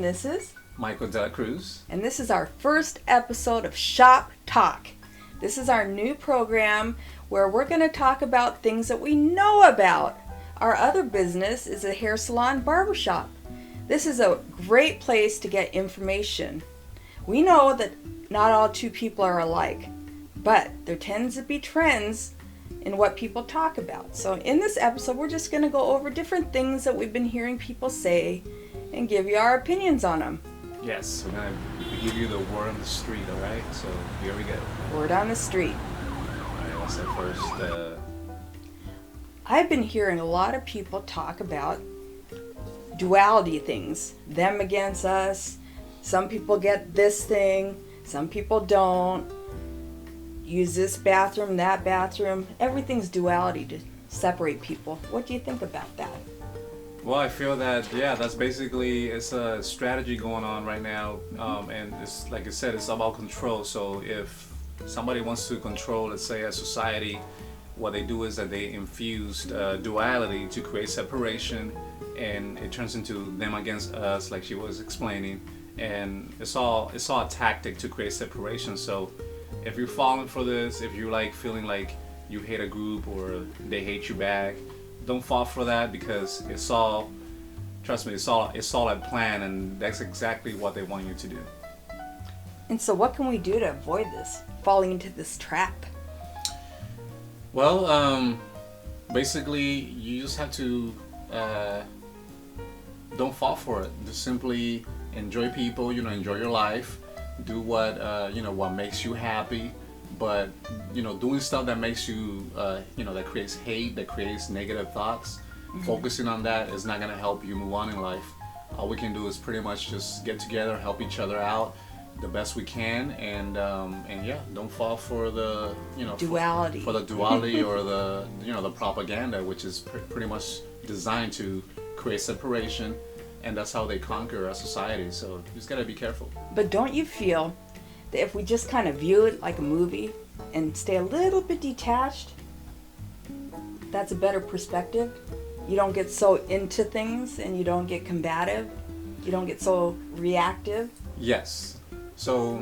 Mrs. Michael Cruz. And this is our first episode of Shop Talk. This is our new program where we're going to talk about things that we know about. Our other business is a hair salon barbershop. This is a great place to get information. We know that not all two people are alike, but there tends to be trends in what people talk about. So in this episode, we're just going to go over different things that we've been hearing people say and give you our opinions on them. Yes, we're going to give you the word on the street, all right? So here we go. Word on the street. All right, what's the first? I've been hearing a lot of people talk about duality things, them against us. Some people get this thing, some people don't. Use this bathroom, that bathroom. Everything's duality to separate people. What do you think about that? Well, I feel that, that's basically, it's a strategy going on right now. And it's, like I said, it's about control. So if somebody wants to control, let's say, a society, what they do is that they infused duality to create separation, and it turns into them against us, like she was explaining. And it's all a tactic to create separation. So if you're falling for this, if you're like feeling like you hate a group or they hate you back, don't fall for that, because it's all, trust me, it's all a plan, and that's exactly what they want you to do. And so what can we do to avoid this, falling into this trap? Well, basically you just have to don't fall for it. Just simply enjoy people, enjoy your life. Do what what makes you happy, but doing stuff that makes you that creates hate, that creates negative thoughts, focusing on that is not going to help you move on in life. All we can do is pretty much just get together, help each other out the best we can, and don't fall for the duality, for the duality or the the propaganda, which is pretty much designed to create separation. And that's how they conquer our society. So you just gotta be careful. But don't you feel that if we just kind of view it like a movie and stay a little bit detached, that's a better perspective? You don't get so into things, and you don't get combative. You don't get so reactive. Yes. So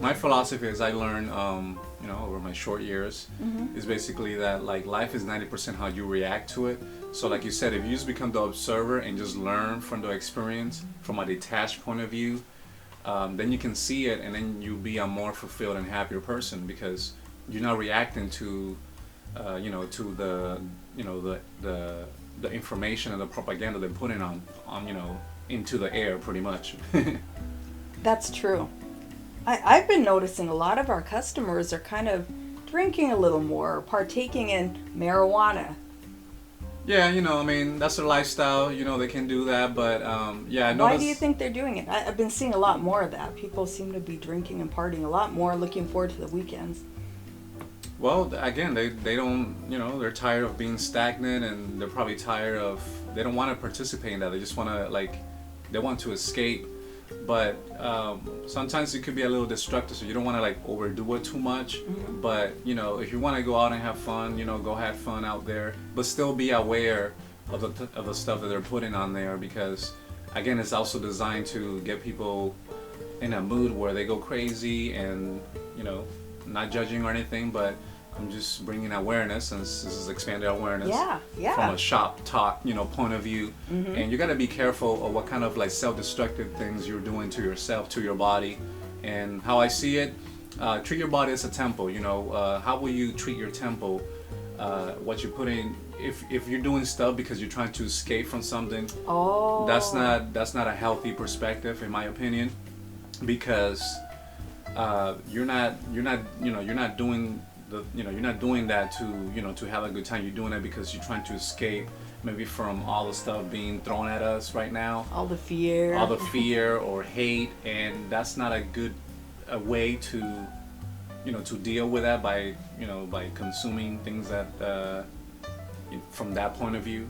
my philosophy, as I learned, over my short years, is basically that like life is 90% how you react to it. So like you said, if you just become the observer and just learn from the experience from a detached point of view, then you can see it, and then you'll be a more fulfilled and happier person, because you're not reacting to the information and the propaganda they're putting on into the air, pretty much. That's true. I've been noticing a lot of our customers are kind of drinking a little more, partaking in marijuana. Yeah, that's their lifestyle. They can do that, but I noticed. Why do you think they're doing it? I've been seeing a lot more of that. People seem to be drinking and partying a lot more, looking forward to the weekends. Well, again, they don't, they're tired of being stagnant, and they're probably tired of, they don't want to participate in that. They just want to, they want to escape. But sometimes it could be a little destructive, so you don't want to overdo it too much. But if you want to go out and have fun, go have fun out there, but still be aware of the stuff that they're putting on there, because again, it's also designed to get people in a mood where they go crazy, and not judging or anything, but I'm just bringing awareness, since this is expanded awareness from a shop talk, point of view. And you got to be careful of what kind of self-destructive things you're doing to yourself, to your body. And how I see it, treat your body as a temple. How will you treat your temple? What you put in, if you're doing stuff because you're trying to escape from something, that's not a healthy perspective, in my opinion, because you're not doing you're not doing that to have a good time. You're doing it because you're trying to escape maybe from all the stuff being thrown at us right now, all the fear or hate, and that's not a good way to to deal with that, by by consuming things that from that point of view.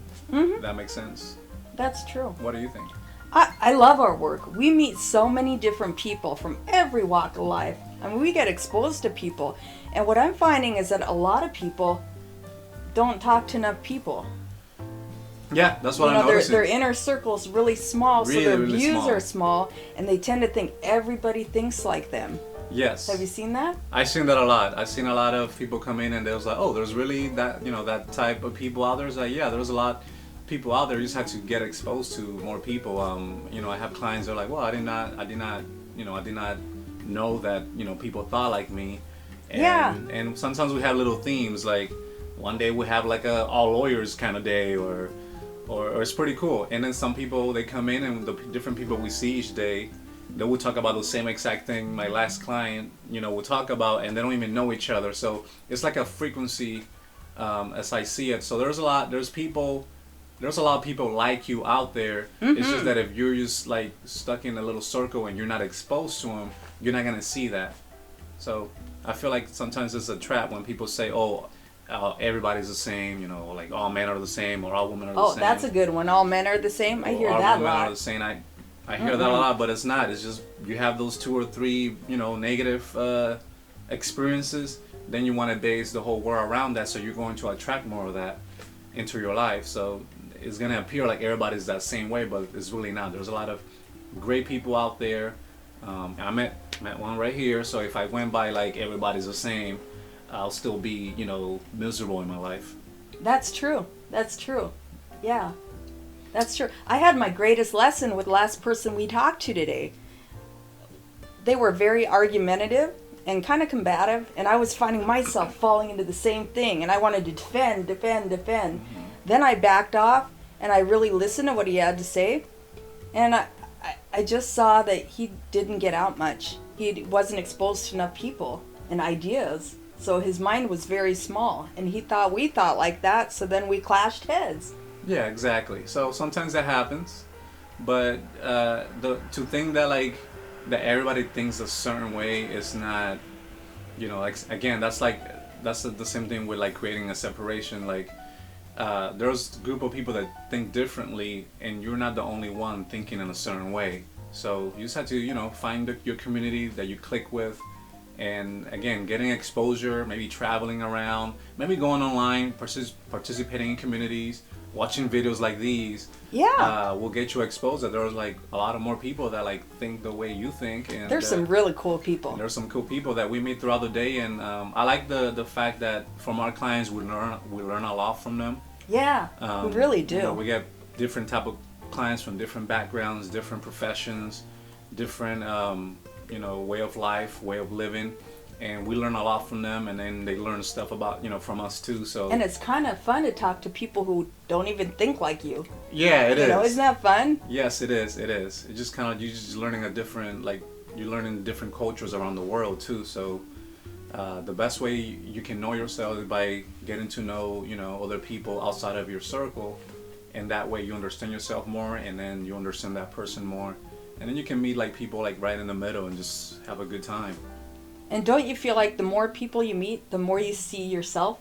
That makes sense. That's true. What do you think? I love our work. We meet so many different people from every walk of life. I mean, we get exposed to people. And what I'm finding is that a lot of people don't talk to enough people. Yeah, that's what You I'm know, noticing. their inner circle's really small, so Really, their really views small. are small, and they tend to think everybody thinks like them. Yes. Have you seen that? I've seen that a lot. I've seen a lot of people come in and they was like, oh, there's really that, that type of people out there. It's like, yeah, there's a lot of people out there. You just have to get exposed to more people. I have clients that are like, well, I did not know that, people thought like me. And, Yeah. And sometimes we have little themes, like one day we have like a all lawyers kind of day, or it's pretty cool. And then some people, they come in and the different people we see each day, they will talk about the same exact thing my last client, will talk about, and they don't even know each other. So it's like a frequency, as I see it. So there's a lot of people like you out there. Mm-hmm. It's just that if you're just like stuck in a little circle and you're not exposed to them, you're not gonna see that. So I feel like sometimes it's a trap when people say, oh, everybody's the same, like all men are the same or all women are the same. Oh, that's a good one. All men are the same. I hear all that a women lot. are the same. I hear that a lot, but it's not. It's just you have those 2 or 3, negative experiences. Then you want to base the whole world around that, so you're going to attract more of that into your life. So it's going to appear like everybody's that same way, but it's really not. There's a lot of great people out there. I met one right here, so if I went by like everybody's the same, I'll still be, miserable in my life. That's true. Yeah. That's true. I had my greatest lesson with the last person we talked to today. They were very argumentative and kind of combative, and I was finding myself falling into the same thing, and I wanted to defend. Mm-hmm. Then I backed off, and I really listened to what he had to say, and I just saw that he didn't get out much. He wasn't exposed to enough people and ideas, so his mind was very small, and he thought we thought like that, so then we clashed heads. Yeah, exactly. So sometimes that happens, but to think that that everybody thinks a certain way is not, like, again, that's the same thing with like creating a separation. Like there's a group of people that think differently, and you're not the only one thinking in a certain way. So you just have to find your community that you click with. And again, getting exposure, maybe traveling around, maybe going online, participating in communities, watching videos like these, will get you exposed that there's like a lot of more people that like think the way you think. And there's some really cool people. There's some cool people that we meet throughout the day, and I like the fact that from our clients we learn a lot from them. Yeah, we really do. We get different type of clients from different backgrounds, different professions, different way of life, way of living. And we learn a lot from them, and then they learn stuff about from us too. So and it's kind of fun to talk to people who don't even think like you. Yeah, it is. Isn't that fun? Yes, it is. It is. It's just kind of you're just learning you're learning different cultures around the world too. So the best way you can know yourself is by getting to know other people outside of your circle, and that way you understand yourself more, and then you understand that person more, and then you can meet like people like right in the middle and just have a good time. And don't you feel like the more people you meet, the more you see yourself?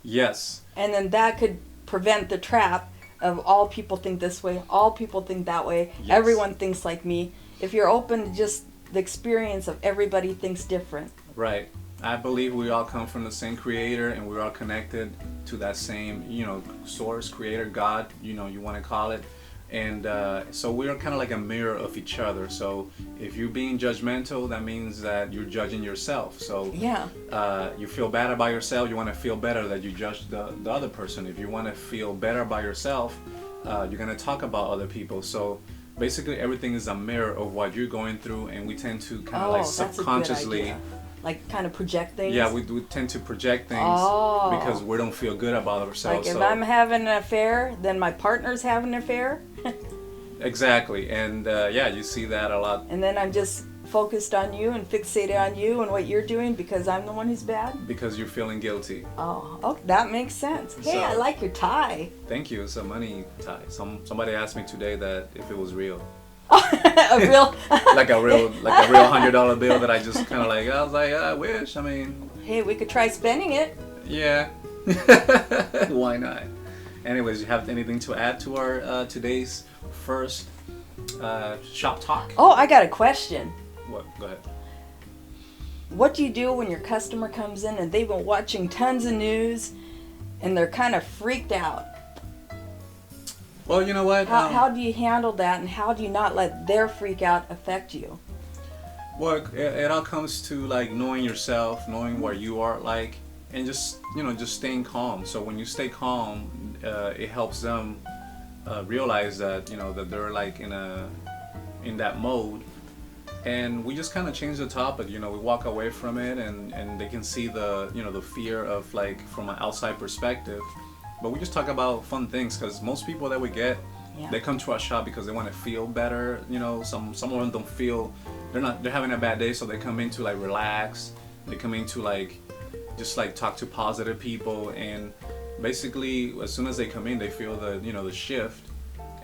Yes. And then that could prevent the trap of all people think this way, all people think that way, Yes. Everyone thinks like me. If you're open to just the experience of everybody thinks different. Right. I believe we all come from the same creator, and we're all connected to that same, source, creator, God, you want to call it. And so we're kind of like a mirror of each other. So if you're being judgmental, that means that you're judging yourself. So you feel bad about yourself, you want to feel better that you judge the other person. If you want to feel better about yourself, you're going to talk about other people. So basically everything is a mirror of what you're going through, and we tend to kind of like subconsciously like kind of project things. Yeah, we tend to project things because we don't feel good about ourselves. Like if I'm having an affair, then my partner's having an affair. Exactly, and you see that a lot. And then I'm just focused on you and fixated on you and what you're doing because I'm the one who's bad? Because you're feeling guilty. Oh, that makes sense. Hey, I like your tie. Thank you. It's a money tie. Somebody asked me today that if it was real. A real like a real $100 bill that I just kind of I was like, I wish. I mean, hey, we could try spending it. Yeah. Why not? Anyways, you have anything to add to our today's first shop talk? Oh, I got a question. What? Go ahead. What do you do when your customer comes in and they've been watching tons of news and they're kind of freaked out? Well, you know what? How do you handle that, and how do you not let their freak out affect you? Well, it all comes to like knowing yourself, knowing where you are, like, and just just staying calm. So when you stay calm, it helps them realize that that they're like in that mode. And we just kind of change the topic. We walk away from it, and they can see the fear of like from an outside perspective. But we just talk about fun things, because most people that we get, they come to our shop because they want to feel better. Some of them don't feel, they're having a bad day, so they come in to like relax. They come in to like just like talk to positive people, and basically as soon as they come in, they feel the shift,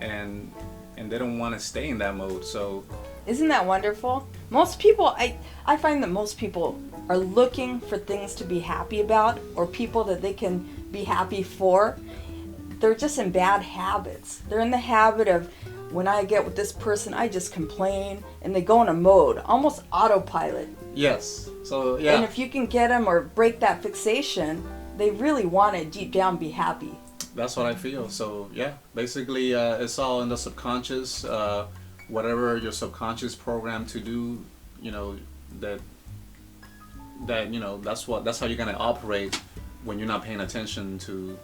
and they don't want to stay in that mode. So isn't that wonderful? Most people, I find that most people are looking for things to be happy about, or people that they can be happy for. They're just in bad habits. They're in the habit of, when I get with this person, I just complain, and they go in a mode, almost autopilot. Yes. So yeah. And if you can get them or break that fixation, they really want to deep down be happy. That's what I feel. So yeah, basically it's all in the subconscious. Whatever your subconscious programmed to do, that's how you're gonna operate when you're not paying attention to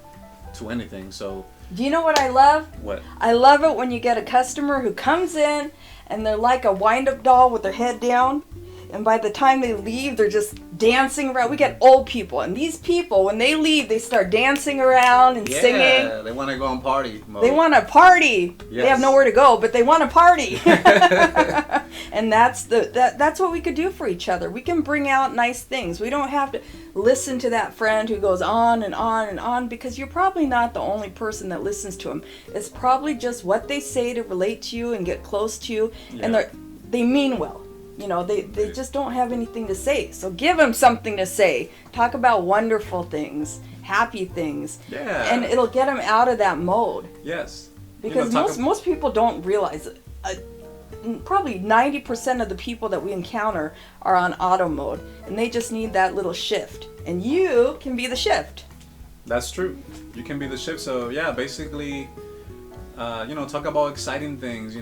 anything. So do you know what I love? What? I love it when you get a customer who comes in and they're like a wind-up doll with their head down, and by the time they leave, they're just dancing around. We get old people, and these people, when they leave, they start dancing around and singing. Yeah, they want to go on party mode. They want to party. Yes. They have nowhere to go, but they want to party. And that's what we could do for each other. We can bring out nice things. We don't have to listen to that friend who goes on and on and on, because you're probably not the only person that listens to them. It's probably just what they say to relate to you and get close to you, and they mean well. They just don't have anything to say. So give them something to say. Talk about wonderful things, happy things. Yeah. And it'll get them out of that mode. Yes. Because most people don't realize it. Probably 90% of the people that we encounter are on auto mode, and they just need that little shift. And you can be the shift. That's true. You can be the shift. So yeah, basically, talk about exciting things.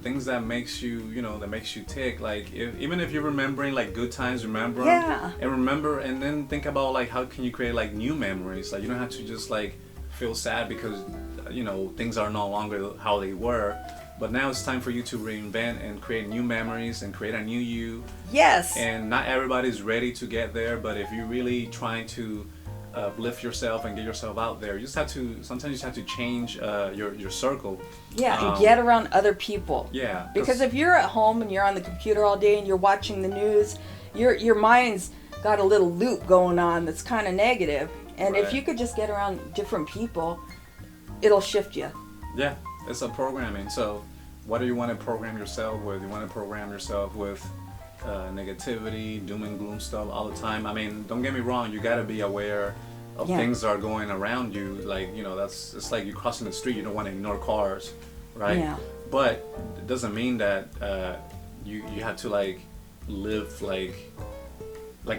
Things that makes you tick. Like even if you're remembering like good times, remember them, and then think about like how can you create like new memories. Like you don't have to just like feel sad because things are no longer how they were. But now it's time for you to reinvent and create new memories and create a new you. Yes. And not everybody's ready to get there, but if you're really trying to lift yourself and get yourself out there, sometimes you just have to change your circle. Yeah, and get around other people. Yeah. Because if you're at home and you're on the computer all day and you're watching the news, your mind's got a little loop going on that's kind of negative. And if you could just get around different people, it'll shift you. Yeah, it's a programming. So what do you want to program yourself with? You want to program yourself with negativity, doom and gloom stuff all the time. I mean, don't get me wrong, you got to be aware of things that are going around you. Like, it's like you're crossing the street, you don't want to ignore cars, right? Yeah. But it doesn't mean that you have to like live like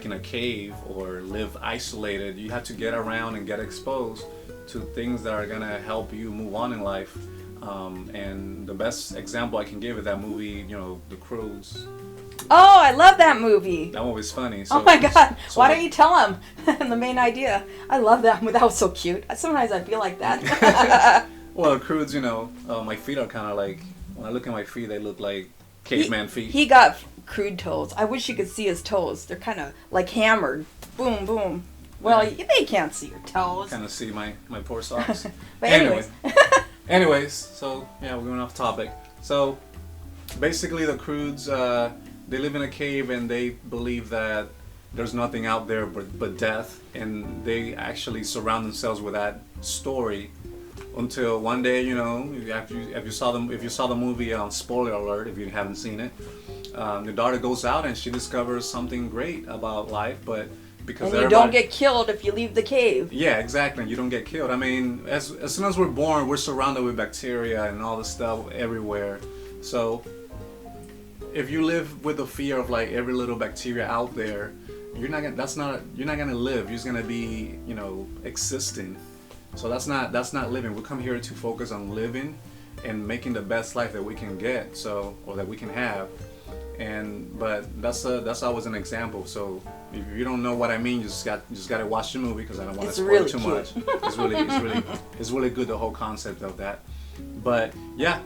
in a cave or live isolated. You have to get around and get exposed to things that are gonna help you move on in life. And the best example I can give is that movie, the Cruz. Oh, I love that movie. That movie's funny. So, oh my God! Why don't you tell him the main idea? I love that movie. That was so cute. Sometimes I feel like that. Well, Cruz, my feet are kind of like, when I look at my feet, they look like caveman feet. He got crude toes. I wish you could see his toes. They're kind of like hammered. Boom, boom. Well, they can't see your toes. Kind of see my poor socks. But anyways. So yeah, we're going off topic. So basically, the Cruz, they live in a cave and they believe that there's nothing out there but death, and they actually surround themselves with that story until one day, if you saw the movie, spoiler alert if you haven't seen it, the daughter goes out and she discovers something great about life, but because you don't get killed if you leave the cave. Yeah, exactly. You don't get killed. I mean, as soon as we're born, we're surrounded with bacteria and all this stuff everywhere. So if you live with the fear of like every little bacteria out there, you're not gonna live. You're just gonna be, existing. So that's not living. We come here to focus on living and making the best life that we can get, so, or that we can have. But that's always an example. So if you don't know what I mean, you just got to watch the movie, because I don't want to spoil really too cute. much. It's really good, the whole concept of that. But yeah,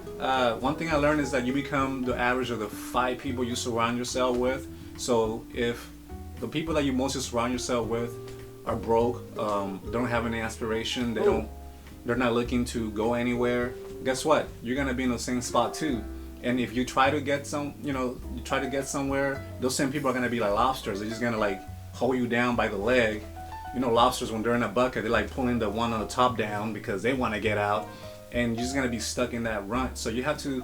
one thing I learned is that you become the average of the 5 people you surround yourself with. So if the people that you mostly surround yourself with are broke, don't have any aspiration, they're not looking to go anywhere, guess what? You're gonna be in the same spot too. And if you try to get somewhere, those same people are gonna be like lobsters. They're just gonna like hold you down by the leg. You know, lobsters, when they're in a bucket, they're like pulling the one on the top down because they want to get out, and you're just gonna be stuck in that rut. So you have to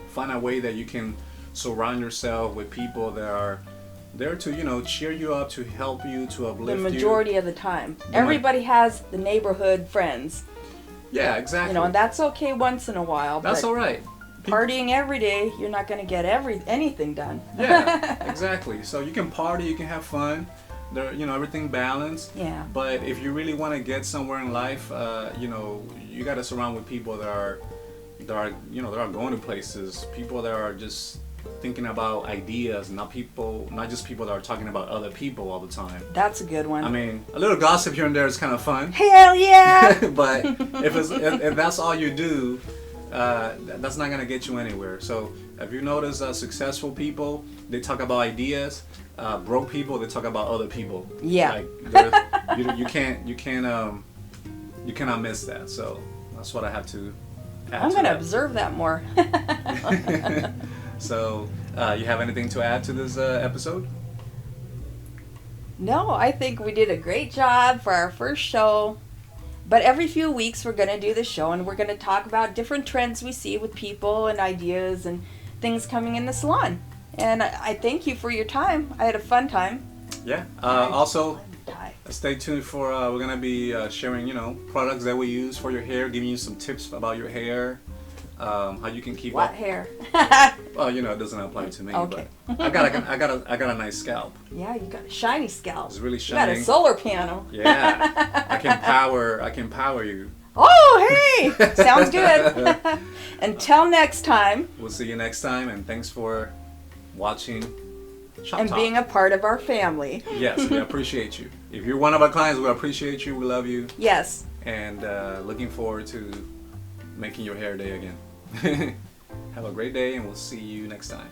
find a way that you can surround yourself with people that are there to, you know, cheer you up, to help you, to uplift The you. majority of the time. Everybody has the neighborhood friends. Yeah, exactly. You know, and that's okay once in a while. That's but all right. partying every day, you're not going to get anything done. Yeah, exactly. So you can party, you can have fun. There, you know, everything balanced. Yeah. But if you really want to get somewhere in life, you know, you got to surround with people that are going to places. People that are just thinking about ideas, not just people that are talking about other people all the time. That's a good one. I mean, a little gossip here and there is kind of fun. Hell yeah! But if that's all you do, that's not gonna get you anywhere. So if you notice, successful people, they talk about ideas. Broke people, they talk about other people. Yeah. Like you cannot miss that. So that's what I have to add. I'm to going to that. observe that more. So, you have anything to add to this episode? No, I think we did a great job for our first show. But every few weeks we're going to do the show, and we're going to talk about different trends we see with people and ideas and things coming in the salon. And I thank you for your time. I had a fun time. Yeah. Also, stay tuned for we're going to be sharing, you know, products that we use for your hair, giving you some tips about your hair. How you can keep What up. hair? Well, you know, it doesn't apply to me. Okay. But I got a nice scalp. Yeah, you got a shiny scalp. It's really You got shining. a solar panel. Yeah, I can power you. Oh, hey! Sounds good. Until next time. We'll see you next time, and thanks for watching Shop And Talk. being a part of our family. Yes, we appreciate you. If you're one of our clients, we appreciate you. We love you. Yes. And looking forward to making your hair day again. Have a great day, and we'll see you next time.